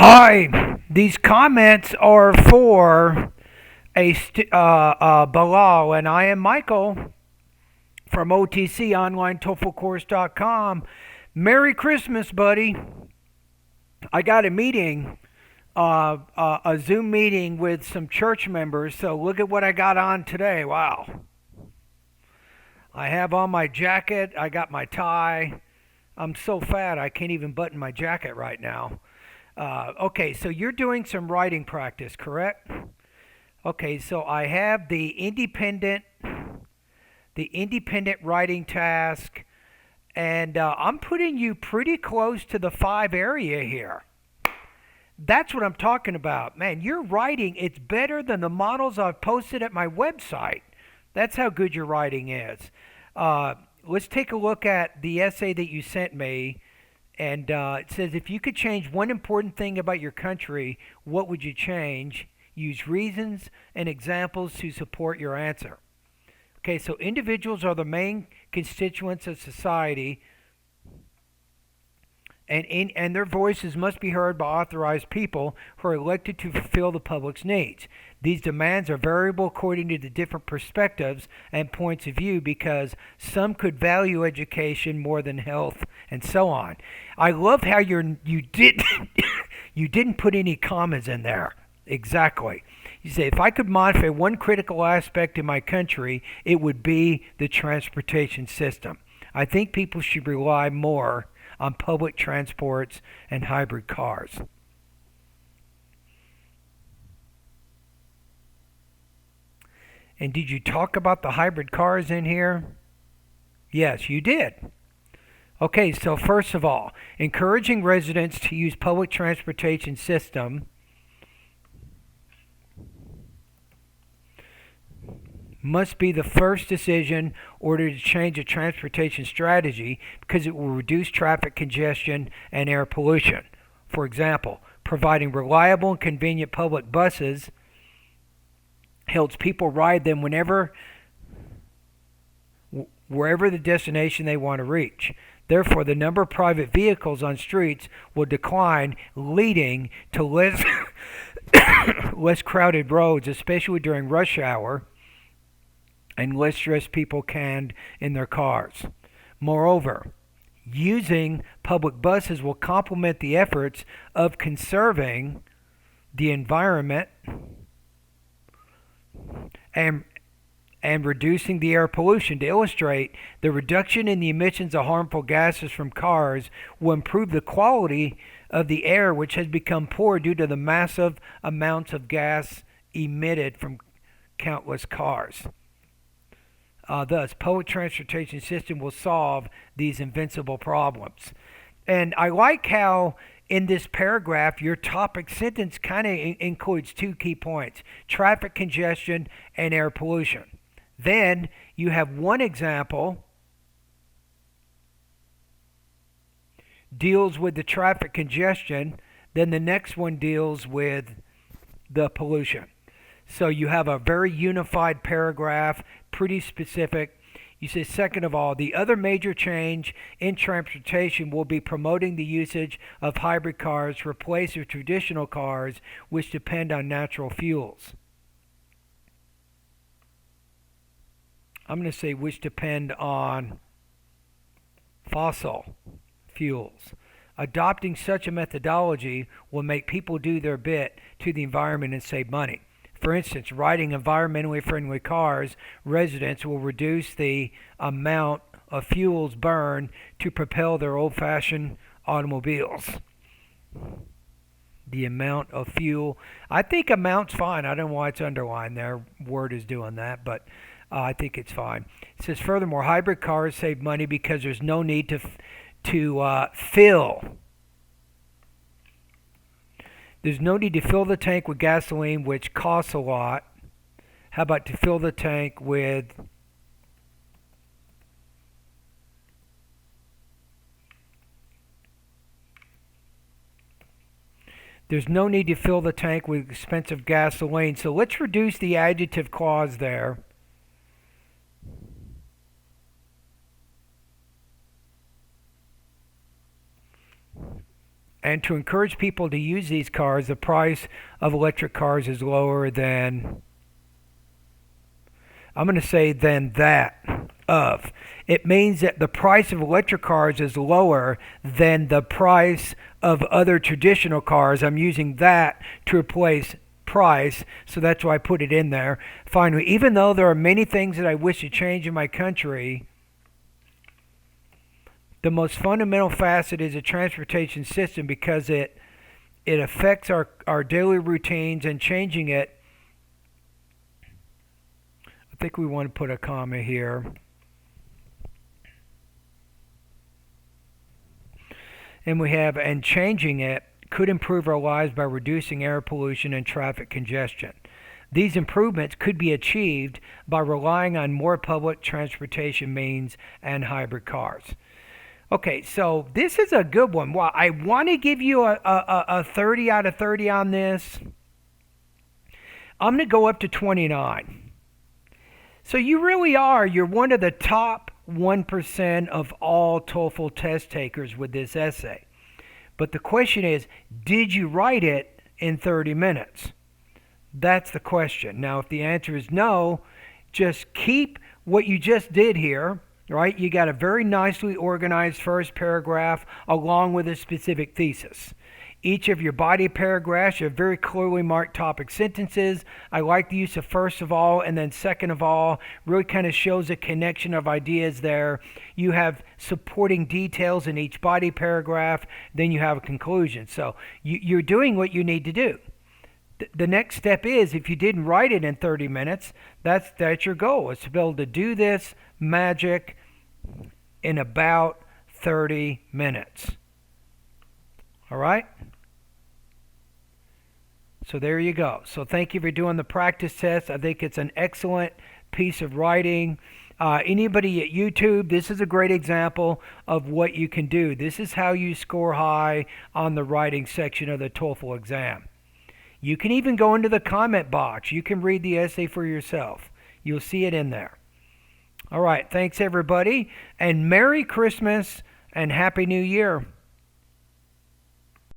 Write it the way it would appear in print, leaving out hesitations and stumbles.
Hi, these comments are for Bilal, and I am Michael from OTCOnlineTOEFLCourse.com. Merry Christmas, buddy. I got a meeting, a Zoom meeting with some church members, so look at what I got on today. Wow. I have on my jacket, I got my tie. I'm so fat I can't even button my jacket right now. Okay, so you're doing some writing practice, correct? Okay, so I have the independent writing task, and I'm putting you pretty close to the 5 area here. That's what I'm talking about. Man, your writing, it's better than the models I've posted at my website. That's how good your writing is. Uh, let's take a look at the essay that you sent me. And it says, if you could change one important thing about your country, what would you change? Use reasons and examples to support your answer. Okay, so individuals are the main constituents of society, and their voices must be heard by authorized people who are elected to fulfill the public's needs. These demands are variable according to the different perspectives and points of view because some could value education more than health and so on. I love how you did you didn't put any commas in there. Exactly. You say, if I could modify one critical aspect in my country, it would be the transportation system. I think people should rely more on public transports and hybrid cars. And did you talk about the hybrid cars in here? Yes, you did. Okay, so first of all, encouraging residents to use public transportation system must be the first decision in order to change a transportation strategy because it will reduce traffic congestion and air pollution. For example, providing reliable and convenient public buses helps people ride them wherever the destination they want to reach. Therefore, the number of private vehicles on streets will decline, leading to less crowded roads, especially during rush hour, and less stressed people can in their cars. Moreover, using public buses will complement the efforts of conserving the environment and reducing the air pollution. To illustrate, the reduction in the emissions of harmful gases from cars will improve the quality of the air, which has become poor due to the massive amounts of gas emitted from countless cars. Thus, public transportation system will solve these invincible problems. And I like how in this paragraph, your topic sentence kind of includes 2 key points: traffic congestion and air pollution. Then you have one example deals with the traffic congestion, then the next one deals with the pollution. So you have a very unified paragraph, pretty specific. You say, second of all, the other major change in transportation will be promoting the usage of hybrid cars to replace the traditional cars which depend on natural fuels. I'm going to say which depend on fossil fuels. Adopting such a methodology will make people do their bit to the environment and save money. For instance, riding environmentally friendly cars, residents will reduce the amount of fuels burned to propel their old-fashioned automobiles. The amount of fuel. I think amount's fine. I don't know why it's underlined there. Word is doing that, but I think it's fine. It says, furthermore, hybrid cars save money because there's no need to fill. There's no need to fill the tank with gasoline, which costs a lot. How about to fill the tank with There's no need to fill the tank with expensive gasoline. So let's reduce the adjective clause there. And to encourage people to use these cars, the price of electric cars is lower than, I'm going to say than that of. It means that the price of electric cars is lower than the price of other traditional cars. I'm using that to replace price, so that's why I put it in there. Finally, even though there are many things that I wish to change in my country, the most fundamental facet is a transportation system because it affects our daily routines, and changing it, I think we want to put a comma here. And we have, and changing it could improve our lives by reducing air pollution and traffic congestion. These improvements could be achieved by relying on more public transportation means and hybrid cars. Okay, so this is a good one. Well, I want to give you a 30 out of 30 on this. I'm going to go up to 29. So you're one of the top 1% of all TOEFL test takers with this essay. But the question is, did you write it in 30 minutes? That's the question. Now, if the answer is no, just keep what you just did here. Right? You got a very nicely organized first paragraph along with a specific thesis. Each of your body paragraphs have very clearly marked topic sentences. I like the use of first of all and then second of all. Really kind of shows a connection of ideas there. You have supporting details in each body paragraph. Then you have a conclusion. So you're doing what you need to do. The next step is, if you didn't write it in 30 minutes, that's your goal, is to be able to do this magic in about 30 minutes. All right? So there you go. So thank you for doing the practice test. I think it's an excellent piece of writing. Anybody at YouTube, this is a great example of what you can do. This is how you score high on the writing section of the TOEFL exam. You can even go into the comment box. You can read the essay for yourself. You'll see it in there. All right. Thanks, everybody. And Merry Christmas and Happy New Year.